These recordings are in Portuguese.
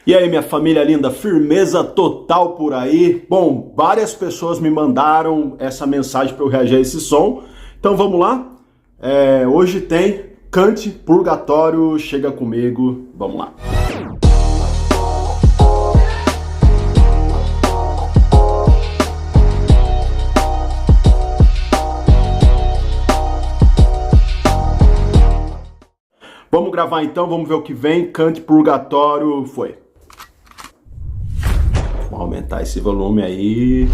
E aí, minha família linda, firmeza total por aí? Bom, várias pessoas me mandaram essa mensagem para eu reagir a esse som, então vamos lá? Hoje tem Cante Purgatório, chega comigo, vamos lá. Vamos gravar então, vamos ver o que vem. Cante Purgatório, foi. Vou aumentar esse volume aí.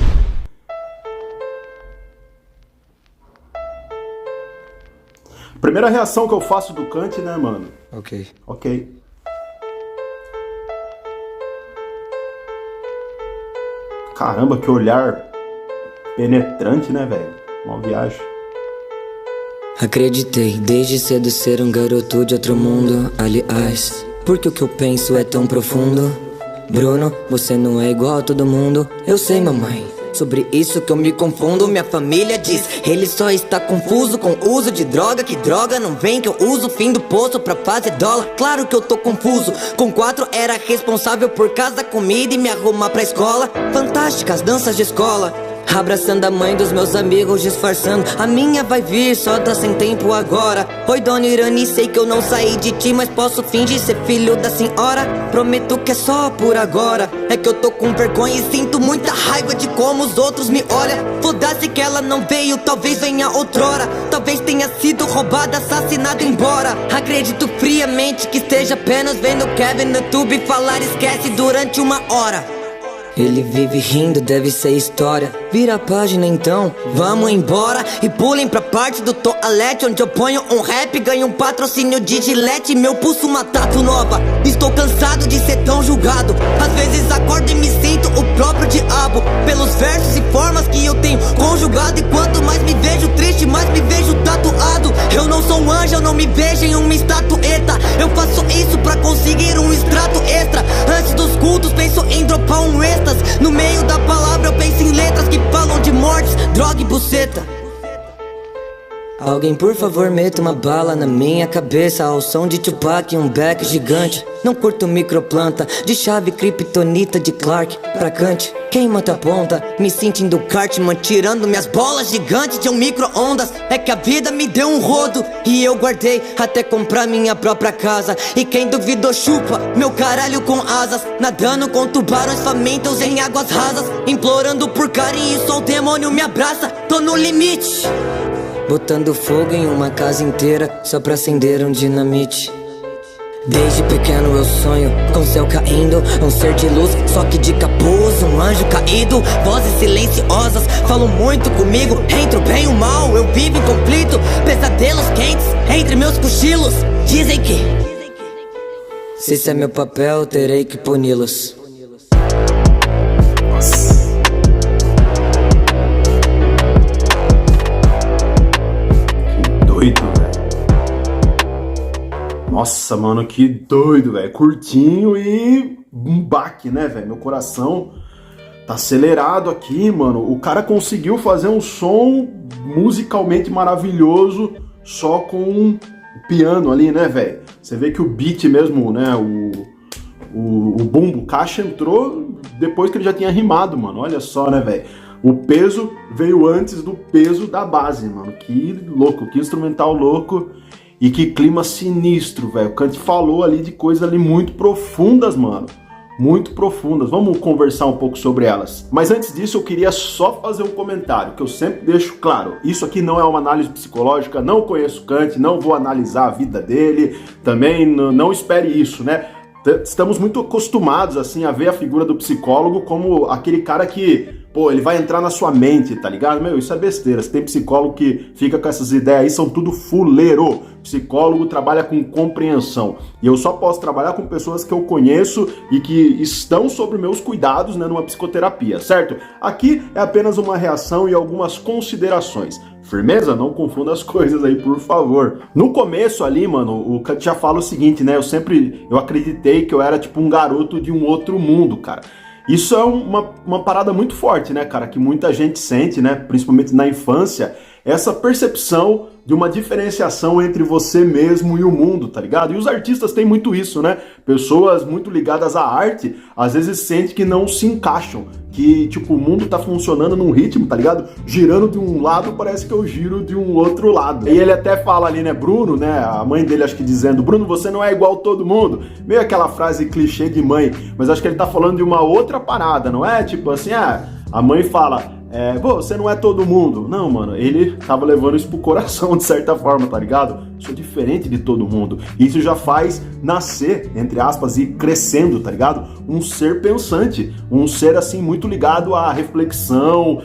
Primeira reação que eu faço do Cante, né, mano? Ok. Caramba, que olhar penetrante, né, velho? Uma viagem. Acreditei desde cedo ser um garoto de outro mundo. Aliás, porque o que eu penso é tão profundo. Bruno, você não é igual a todo mundo. Eu sei, mamãe, sobre isso que eu me confundo. Minha família diz, ele só está confuso com o uso de droga. Que droga não vem que eu uso, fim do poço pra fazer dólar. Claro que eu tô confuso. Com 4 era responsável por casa, comida e me arrumar pra escola. Fantásticas danças de escola, abraçando a mãe dos meus amigos, disfarçando. A minha vai vir, só tá sem tempo agora. Oi, dona Irani, sei que eu não saí de ti, mas posso fingir ser filho da senhora. Prometo que é só por agora. É que eu tô com vergonha e sinto muita raiva de como os outros me olham. Foda-se que ela não veio, talvez venha outrora. Talvez tenha sido roubada, assassinada, embora. Acredito friamente que esteja apenas vendo Kevin no YouTube falar esquece durante 1 hora. Ele vive rindo, deve ser história. Vira a página então, vamos embora. E pulem pra parte do toalete, onde eu ponho um rap, ganho um patrocínio de Gillette. Meu pulso uma tatu nova. Estou cansado de ser tão julgado. Às vezes acordo e me sinto o próprio diabo, pelos versos e formas que eu tenho conjugado. E quanto mais me vejo triste, mais me vejo tatuado. Eu não sou um anjo, eu não me vejo em uma estatueta. Eu faço isso pra conseguir um extrato extra. Antes dos cultos penso em dropar um extra. No meio da palavra eu penso em letras que falam de mortes, droga e buceta. Alguém por favor meta uma bala na minha cabeça, ao som de Tupac e um back gigante. Não curto microplanta, de chave kryptonita de Clark pra Kant. Queima tua ponta, me sentindo Cartman, tirando minhas bolas gigantes de um micro-ondas. É que a vida me deu um rodo e eu guardei até comprar minha própria casa. E quem duvidou chupa meu caralho com asas, nadando com tubarões famintos em águas rasas, implorando por carinho, só o demônio me abraça. Tô no limite, botando fogo em uma casa inteira só pra acender um dinamite. Desde pequeno eu sonho com o céu caindo, um ser de luz, só que de capuz, um anjo caído. Vozes silenciosas falam muito comigo, entre o bem e o mal eu vivo em conflito. Pesadelos quentes entre meus cochilos, dizem que se esse é meu papel, terei que puni-los. Doido, velho. Nossa, mano, que doido, velho. Curtinho e um baque, né, velho? Meu coração tá acelerado aqui, mano. O cara conseguiu fazer um som musicalmente maravilhoso só com o piano ali, né, velho? Você vê que o beat mesmo, né, o bumbo, caixa entrou depois que ele já tinha rimado, mano. Olha só, né, velho? O peso veio antes do peso da base, mano. Que louco, que instrumental louco. E que clima sinistro, velho. O Kante falou ali de coisas ali muito profundas, mano. Muito profundas. Vamos conversar um pouco sobre elas. Mas antes disso, eu queria só fazer um comentário, que eu sempre deixo claro. Isso aqui não é uma análise psicológica, não conheço Kante, não vou analisar a vida dele. Também não espere isso, né? Estamos muito acostumados, assim, a ver a figura do psicólogo como aquele cara que, pô, ele vai entrar na sua mente, tá ligado? Meu, isso é besteira. Se tem psicólogo que fica com essas ideias aí, são tudo fuleiro. Psicólogo trabalha com compreensão. E eu só posso trabalhar com pessoas que eu conheço e que estão sob meus cuidados, né, numa psicoterapia, certo? Aqui é apenas uma reação e algumas considerações. Firmeza? Não confunda as coisas aí, por favor. No começo ali, mano, o Kante já fala o seguinte, né? Eu acreditei que eu era tipo um garoto de um outro mundo, cara. Isso é uma parada muito forte, né, cara? Que muita gente sente, né? Principalmente na infância, essa percepção de uma diferenciação entre você mesmo e o mundo, tá ligado? E os artistas têm muito isso, né? Pessoas muito ligadas à arte, às vezes sentem que não se encaixam, que, tipo, o mundo tá funcionando num ritmo, tá ligado? Girando de um lado, parece que eu giro de um outro lado. E ele até fala ali, né, Bruno, né, a mãe dele acho que dizendo, Bruno, você não é igual todo mundo. Meio aquela frase clichê de mãe, mas acho que ele tá falando de uma outra parada, não é? Tipo assim, a mãe fala... pô, você não é todo mundo. Não, mano, ele tava levando isso pro coração de certa forma, tá ligado? Sou diferente de todo mundo. Isso já faz nascer, entre aspas, e crescendo, tá ligado? Um ser pensante, um ser assim muito ligado à reflexão,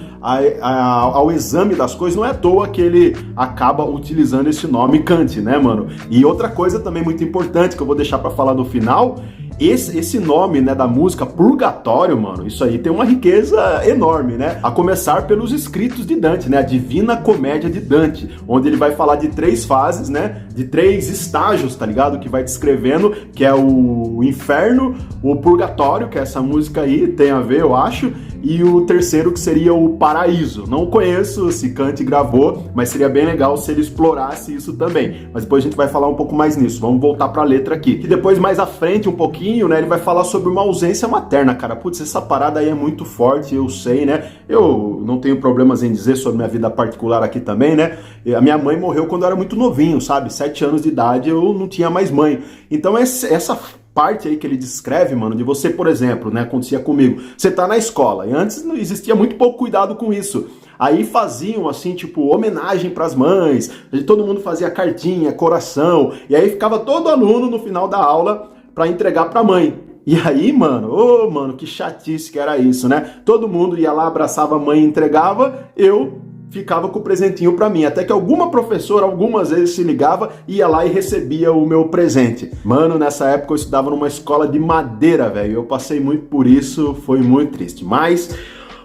ao exame das coisas. Não é à toa que ele acaba utilizando esse nome Kant, né, mano? E outra coisa também muito importante que eu vou deixar pra falar no final... Esse nome, né, da música, Purgatório, mano, isso aí tem uma riqueza enorme, né? A começar pelos escritos de Dante, né? A Divina Comédia de Dante, onde ele vai falar de 3 fases, né? De 3 estágios, tá ligado? Que vai descrevendo, que é o inferno, o purgatório, que essa música aí tem a ver, eu acho, e o terceiro que seria o paraíso. Não conheço se Kant gravou, mas seria bem legal se ele explorasse isso também. Mas depois a gente vai falar um pouco mais nisso. Vamos voltar pra letra aqui. Que depois, mais à frente, um pouquinho, né, ele vai falar sobre uma ausência materna, cara. Putz, essa parada aí é muito forte, eu sei, né? Eu não tenho problemas em dizer sobre minha vida particular aqui também, né? A minha mãe morreu quando eu era muito novinho, sabe? 7 anos de idade, eu não tinha mais mãe. Então essa parte aí que ele descreve, mano, de você, por exemplo, né, acontecia comigo, você tá na escola, e antes não existia muito pouco cuidado com isso. Aí faziam, assim, tipo, homenagem pras mães, todo mundo fazia cartinha, coração, e aí ficava todo aluno no final da aula pra entregar pra mãe. E aí, mano, mano, que chatice que era isso, né? Todo mundo ia lá, abraçava a mãe e entregava, eu ficava com o presentinho pra mim. Até que alguma professora, algumas vezes se ligava, ia lá e recebia o meu presente. Mano, nessa época eu estudava numa escola de madeira, velho. Eu passei muito por isso, foi muito triste. Mas...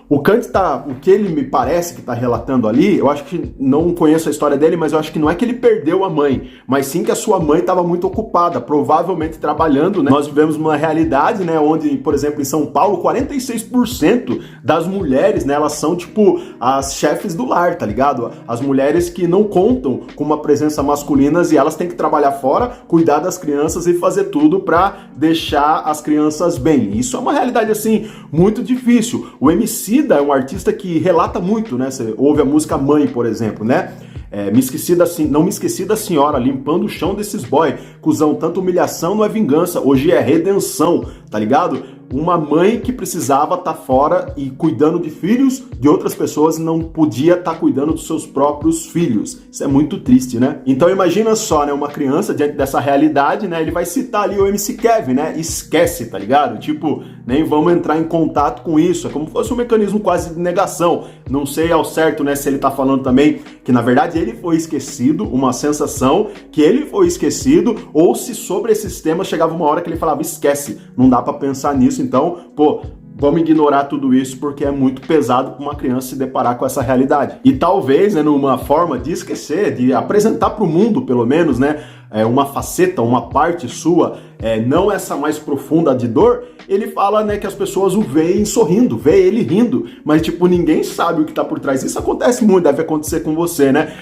o Kant o que ele me parece que está relatando ali, eu acho que, não conheço a história dele, mas eu acho que não é que ele perdeu a mãe, mas sim que a sua mãe estava muito ocupada, provavelmente trabalhando, né? Nós vivemos uma realidade, né, onde, por exemplo, em São Paulo, 46% das mulheres, né, elas são, tipo, as chefes do lar, tá ligado? As mulheres que não contam com uma presença masculina e elas têm que trabalhar fora, cuidar das crianças e fazer tudo para deixar as crianças bem. Isso é uma realidade, assim, muito difícil. O MC é um artista que relata muito, né? Você ouve a música Mãe, por exemplo, né? Não me esqueci da senhora, limpando o chão desses boy. Cusão, tanta humilhação não é vingança, hoje é redenção, tá ligado? Uma mãe que precisava estar fora e cuidando de filhos de outras pessoas não podia estar cuidando dos seus próprios filhos. Isso é muito triste, né? Então imagina só, né? Uma criança diante dessa realidade, né? Ele vai citar ali o MC Kevin, né? Esquece, tá ligado? Tipo, nem vamos entrar em contato com isso. É como se fosse um mecanismo quase de negação. Não sei ao certo, né? Se ele tá falando também que na verdade ele foi esquecido, uma sensação que ele foi esquecido, ou se sobre esses temas chegava uma hora que ele falava, esquece, não dá pra pensar nisso. Então, pô, vamos ignorar tudo isso porque é muito pesado para uma criança se deparar com essa realidade. E talvez, né, numa forma de esquecer, de apresentar para o mundo, pelo menos, né, uma faceta, uma parte sua, não essa mais profunda de dor, ele fala, né, que as pessoas o veem sorrindo, vê ele rindo, mas, tipo, ninguém sabe o que tá por trás. Isso acontece muito, deve acontecer com você, né?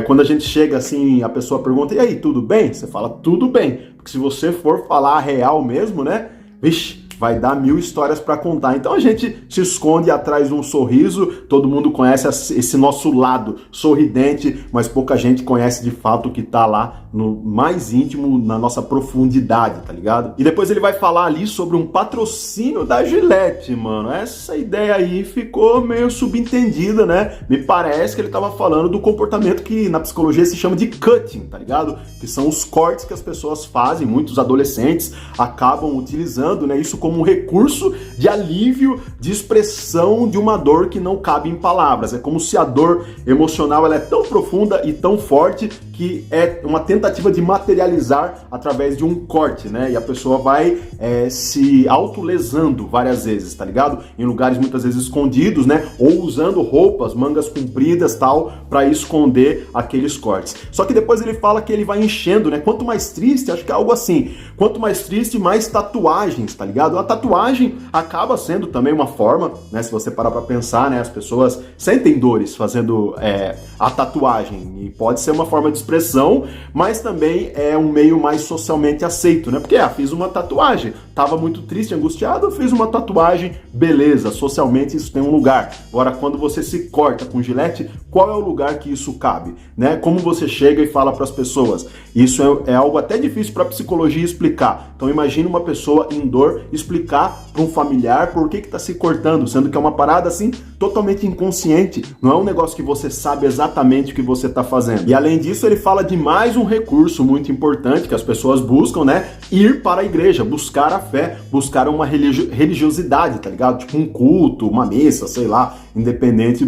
Quando a gente chega assim, a pessoa pergunta, e aí, tudo bem? Você fala, tudo bem. Porque se você for falar a real mesmo, né, vixe, vai dar 1000 histórias para contar. Então a gente se esconde atrás de um sorriso, todo mundo conhece esse nosso lado sorridente, mas pouca gente conhece de fato o que tá lá no mais íntimo, na nossa profundidade, tá ligado? E depois ele vai falar ali sobre um patrocínio da Gillette, mano. Essa ideia aí ficou meio subentendida, né? Me parece que ele tava falando do comportamento que na psicologia se chama de cutting, tá ligado? Que são os cortes que as pessoas fazem, muitos adolescentes acabam utilizando, né, isso como um recurso de alívio, de expressão de uma dor que não cabe em palavras. É como se a dor emocional ela é tão profunda e tão forte que é uma tentativa de materializar através de um corte, né? E a pessoa vai se autolesando várias vezes, tá ligado? Em lugares muitas vezes escondidos, né? Ou usando roupas, mangas compridas, tal, para esconder aqueles cortes. Só que depois ele fala que ele vai enchendo, né? Quanto mais triste, acho que é algo assim, quanto mais triste, mais tatuagens, tá ligado? A tatuagem acaba sendo também uma forma, né? Se você parar pra pensar, né? As pessoas sentem dores fazendo a tatuagem, e pode ser uma forma de expressão, mas também é um meio mais socialmente aceito, né? Porque, fiz uma tatuagem, tava muito triste, angustiado, fiz uma tatuagem, beleza, socialmente isso tem um lugar. Agora, quando você se corta com gilete, qual é o lugar que isso cabe, né? Como você chega e fala para as pessoas? Isso é algo até difícil para a psicologia explicar. Então imagina uma pessoa em dor explicar para um familiar por que está se cortando, sendo que é uma parada assim totalmente inconsciente, não é um negócio que você sabe exatamente o que você está fazendo. E além disso, ele fala de mais um recurso muito importante que as pessoas buscam, né? Ir para a igreja, buscar a fé, buscar uma religiosidade, tá ligado? Tipo um culto, uma missa, sei lá, independente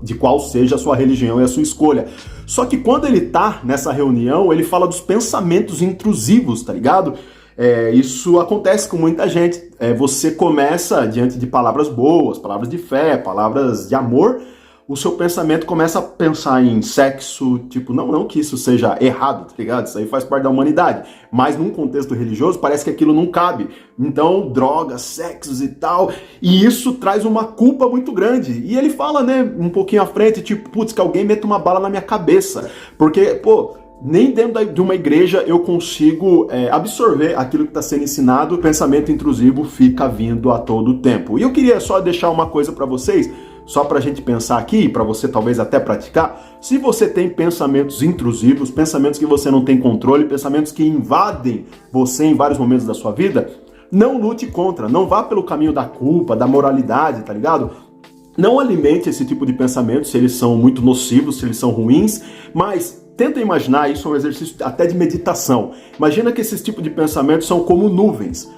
de qual seja a sua religião e a sua escolha. Só que quando ele tá nessa reunião, ele fala dos pensamentos intrusivos, tá ligado? Isso acontece com muita gente. Você começa, diante de palavras boas, palavras de fé, palavras de amor, o seu pensamento começa a pensar em sexo, tipo, não que isso seja errado, tá ligado? Isso aí faz parte da humanidade. Mas num contexto religioso, parece que aquilo não cabe. Então, drogas, sexos e tal, e isso traz uma culpa muito grande. E ele fala, né, um pouquinho à frente, tipo, putz, que alguém meta uma bala na minha cabeça. Porque, pô, nem dentro de uma igreja eu consigo absorver aquilo que está sendo ensinado, o pensamento intrusivo fica vindo a todo tempo. E eu queria só deixar uma coisa para vocês, só para a gente pensar aqui, para você talvez até praticar. Se você tem pensamentos intrusivos, pensamentos que você não tem controle, pensamentos que invadem você em vários momentos da sua vida, não lute contra, não vá pelo caminho da culpa, da moralidade, tá ligado? Não alimente esse tipo de pensamentos se eles são muito nocivos, se eles são ruins, mas tenta imaginar, isso é um exercício até de meditação. Imagina que esses tipos de pensamentos são como nuvens.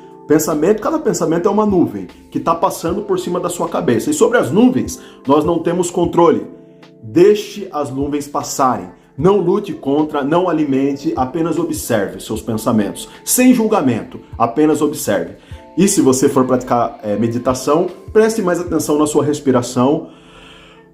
Cada pensamento é uma nuvem que está passando por cima da sua cabeça. E sobre as nuvens, nós não temos controle. Deixe as nuvens passarem. Não lute contra, não alimente, apenas observe seus pensamentos. Sem julgamento, apenas observe. E se você for praticar meditação, preste mais atenção na sua respiração.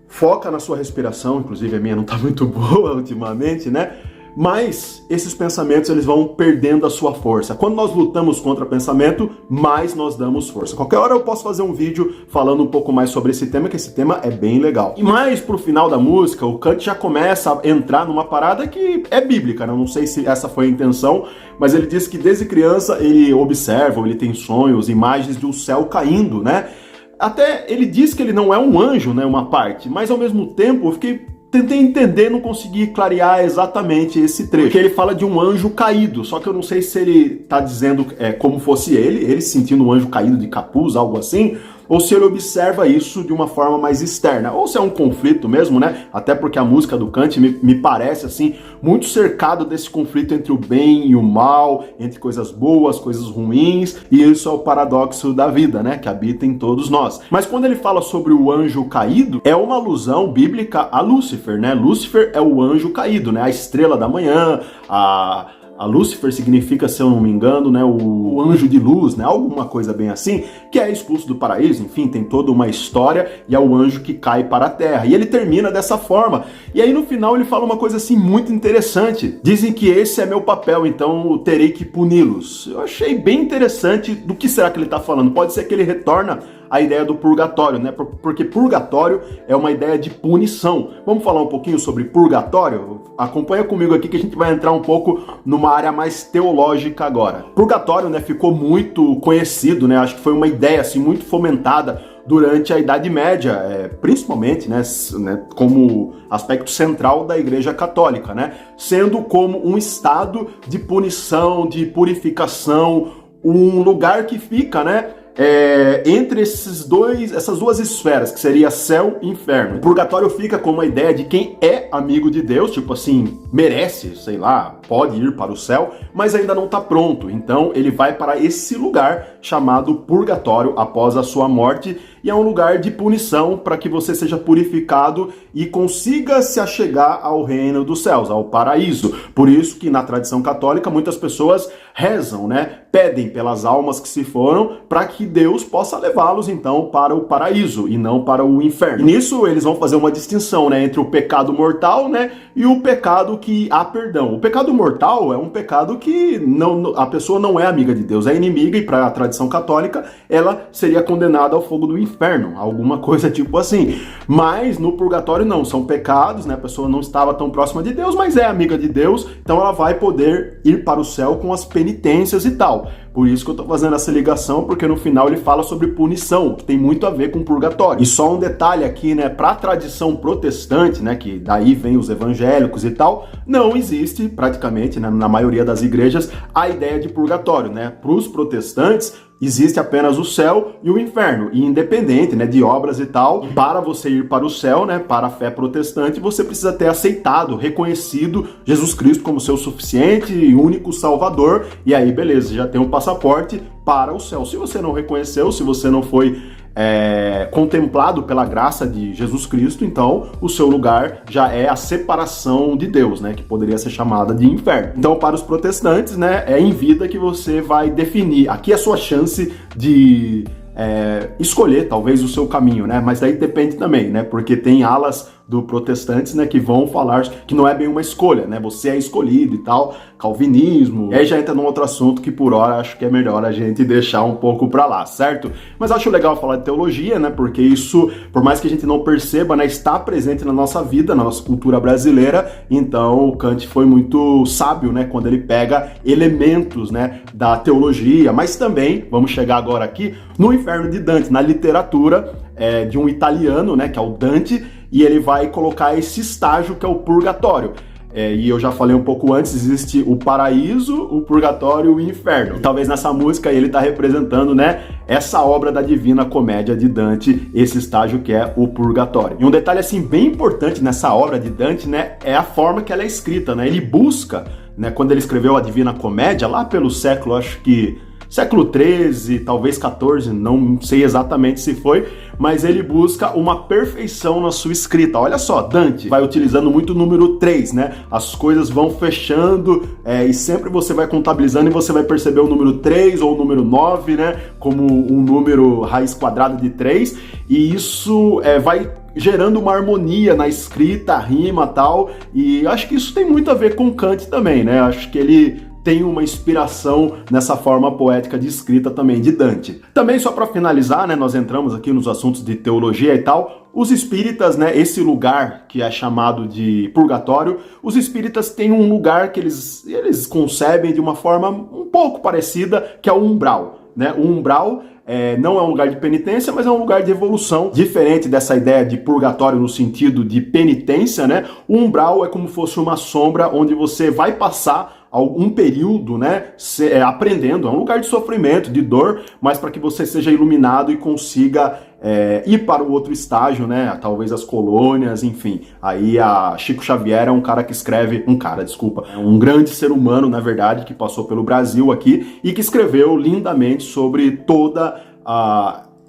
Foca na sua respiração, inclusive a minha não está muito boa ultimamente, né? Mas esses pensamentos eles vão perdendo a sua força. Quando nós lutamos contra pensamento, mais nós damos força. Qualquer hora eu posso fazer um vídeo falando um pouco mais sobre esse tema, que esse tema é bem legal. E mais pro final da música, o Kant já começa a entrar numa parada que é bíblica, né? Eu não sei se essa foi a intenção, mas ele diz que desde criança ele observa, ele tem sonhos, imagens de um céu caindo, né? Até ele diz que ele não é um anjo, né, uma parte, mas ao mesmo tempo eu tentei entender, não consegui clarear exatamente esse trecho. Porque ele fala de um anjo caído, só que eu não sei se ele tá dizendo como fosse ele sentindo um anjo caído de capuz, algo assim, ou se ele observa isso de uma forma mais externa, ou se é um conflito mesmo, né? Até porque a música do Kant me parece, assim, muito cercado desse conflito entre o bem e o mal, entre coisas boas, coisas ruins, e isso é o paradoxo da vida, né? Que habita em todos nós. Mas quando ele fala sobre o anjo caído, é uma alusão bíblica a Lúcifer, né? Lúcifer é o anjo caído, né? A estrela da manhã, a Lúcifer significa, se eu não me engano, né, o anjo de luz, né, alguma coisa bem assim, que é expulso do paraíso, enfim, tem toda uma história e é o anjo que cai para a terra. E ele termina dessa forma. E aí no final ele fala uma coisa assim muito interessante. Dizem que esse é meu papel, então eu terei que puni-los. Eu achei bem interessante. Do que será que ele está falando? Pode ser que ele retorna a ideia do purgatório, né? Porque purgatório é uma ideia de punição. Vamos falar um pouquinho sobre purgatório? Acompanha comigo aqui que a gente vai entrar um pouco numa área mais teológica agora. Purgatório, né, ficou muito conhecido, né? Acho que foi uma ideia assim muito fomentada durante a Idade Média, principalmente, né, como aspecto central da Igreja Católica, né? Sendo como um estado de punição, de purificação, um lugar que fica, né, entre essas duas esferas, que seria céu e inferno. O purgatório fica com uma ideia de quem é amigo de Deus, tipo assim, merece, sei lá, pode ir para o céu, mas ainda não está pronto. Então ele vai para esse lugar chamado purgatório após a sua morte, e é um lugar de punição para que você seja purificado e consiga se achegar ao reino dos céus, ao paraíso. Por isso que na tradição católica muitas pessoas rezam, né? Pedem pelas almas que se foram para que Deus possa levá-los então para o paraíso e não para o inferno. E nisso eles vão fazer uma distinção, né, entre o pecado mortal, né, e o pecado que há perdão. O pecado mortal é um pecado que a pessoa não é amiga de Deus, é inimiga, e para a tradição católica ela seria condenada ao fogo do inferno, alguma coisa tipo assim. Mas no purgatório não, são pecados, né, a pessoa não estava tão próxima de Deus, mas é amiga de Deus, então ela vai poder ir para o céu com as penitências e tal. Por isso que eu tô fazendo essa ligação, porque no final ele fala sobre punição, que tem muito a ver com purgatório. E só um detalhe aqui, né, pra tradição protestante, né, que daí vem os evangélicos e tal, não existe praticamente, né, na maioria das igrejas, a ideia de purgatório, né? Pros protestantes, existe apenas o céu e o inferno, e independente, né, de obras e tal. Para você ir para o céu, né, para a fé protestante, você precisa ter aceitado, reconhecido Jesus Cristo como seu suficiente e único Salvador, e aí beleza, já tem um passaporte para o céu. Se você não reconheceu, se você não foi contemplado pela graça de Jesus Cristo, então o seu lugar já é a separação de Deus, né, que poderia ser chamada de inferno. Então, para os protestantes, né, é em vida que você vai definir. Aqui é a sua chance de escolher talvez o seu caminho, né? Mas daí depende também, né? Porque tem alas do protestantes, né, que vão falar que não é bem uma escolha, né? Você é escolhido e tal, calvinismo. E aí já entra num outro assunto que por hora acho que é melhor a gente deixar um pouco pra lá, certo? Mas acho legal falar de teologia, né? Porque isso, por mais que a gente não perceba, né, está presente na nossa vida, na nossa cultura brasileira. Então o Kant foi muito sábio, né, quando ele pega elementos, né, da teologia, mas também, vamos chegar agora aqui, no Inferno de Dante, na literatura de um italiano, né, que é o Dante, e ele vai colocar esse estágio que é o purgatório. E eu já falei um pouco antes, existe o paraíso, o purgatório e o inferno. E talvez nessa música ele está representando, né, essa obra da Divina Comédia de Dante, esse estágio que é o purgatório. E um detalhe assim bem importante nessa obra de Dante, né, é a forma que ela é escrita, né? Ele busca, né, quando ele escreveu a Divina Comédia, lá pelo século, acho que século 13, talvez 14, não sei exatamente se foi, mas ele busca uma perfeição na sua escrita. Olha só, Dante vai utilizando muito o número 3, né? As coisas vão fechando e sempre você vai contabilizando e você vai perceber o número 3 ou o número 9, né? Como um número raiz quadrada de 3, e isso vai gerando uma harmonia na escrita, rima e tal, e acho que isso tem muito a ver com Kant também, né? Acho que ele tem uma inspiração nessa forma poética de escrita também de Dante. Também só para finalizar, né, nós entramos aqui nos assuntos de teologia e tal, os espíritas, né, esse lugar que é chamado de purgatório, os espíritas têm um lugar que eles concebem de uma forma um pouco parecida, que é o umbral, né? O umbral não é um lugar de penitência, mas é um lugar de evolução, diferente dessa ideia de purgatório no sentido de penitência, né? O umbral é como se fosse uma sombra onde você vai passar algum período, né, aprendendo. É um lugar de sofrimento, de dor, mas para que você seja iluminado e consiga ir para o outro estágio, né, talvez as colônias, enfim. Aí a Chico Xavier é um cara que escreve, um grande ser humano, na verdade, que passou pelo Brasil aqui e que escreveu lindamente sobre toda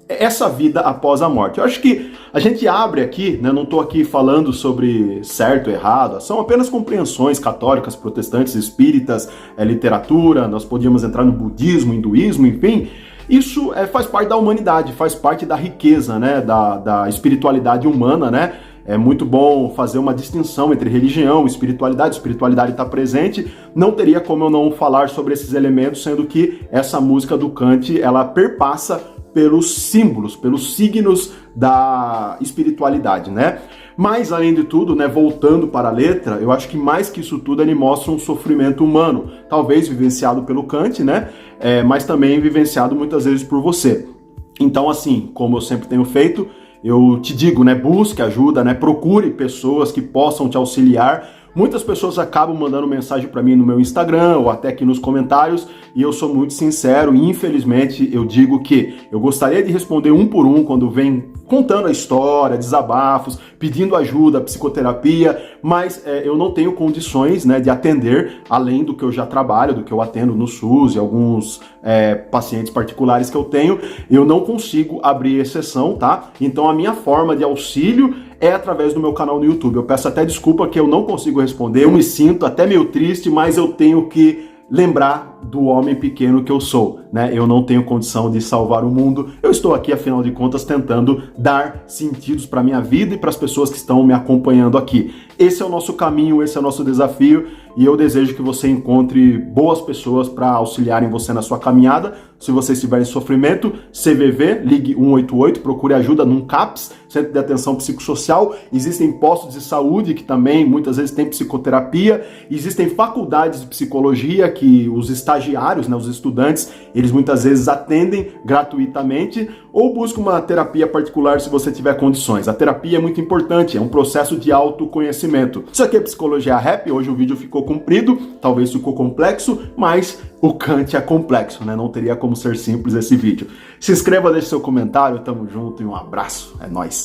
essa vida após a morte. Eu acho que a gente abre aqui, né, não estou aqui falando sobre certo, errado, são apenas compreensões católicas, protestantes, espíritas, literatura, nós podíamos entrar no budismo, hinduísmo, enfim. Isso faz parte da humanidade, faz parte da riqueza, né, da espiritualidade humana, né? É muito bom fazer uma distinção entre religião e espiritualidade. Espiritualidade está presente, não teria como eu não falar sobre esses elementos, sendo que essa música do Kant, ela perpassa pelos símbolos, pelos signos da espiritualidade, né? Mas, além de tudo, né, voltando para a letra, eu acho que mais que isso tudo ele mostra um sofrimento humano, talvez vivenciado pelo Kant, né? Mas também vivenciado muitas vezes por você. Então, assim, como eu sempre tenho feito, eu te digo, né, busque ajuda, né, procure pessoas que possam te auxiliar, Muitas pessoas acabam mandando mensagem para mim no meu Instagram ou até aqui nos comentários e eu sou muito sincero e infelizmente eu digo que eu gostaria de responder um por um quando vem contando a história, desabafos, pedindo ajuda, psicoterapia, mas eu não tenho condições, né, de atender além do que eu já trabalho, do que eu atendo no SUS e alguns pacientes particulares que eu tenho, eu não consigo abrir exceção, tá? Então a minha forma de auxílio é através do meu canal no YouTube. Eu peço até desculpa que eu não consigo responder, eu me sinto até meio triste, mas eu tenho que lembrar do homem pequeno que eu sou, né? Eu não tenho condição de salvar o mundo. Eu estou aqui, afinal de contas, tentando dar sentidos para minha vida e para as pessoas que estão me acompanhando aqui. Esse é o nosso caminho, esse é o nosso desafio e eu desejo que você encontre boas pessoas para auxiliarem você na sua caminhada. Se você estiver em sofrimento, CVV, ligue 188, procure ajuda num CAPS, Centro de Atenção Psicossocial. Existem postos de saúde que também muitas vezes tem psicoterapia. Existem faculdades de psicologia que os estagiários, né, os estudantes, eles muitas vezes atendem gratuitamente ou busca uma terapia particular se você tiver condições. A terapia é muito importante, é um processo de autoconhecimento. Isso aqui é Psicologia Rap, hoje o vídeo ficou comprido, talvez ficou complexo, mas o Kant é complexo, né? Não teria como ser simples esse vídeo. Se inscreva, deixe seu comentário, tamo junto e um abraço, é nóis!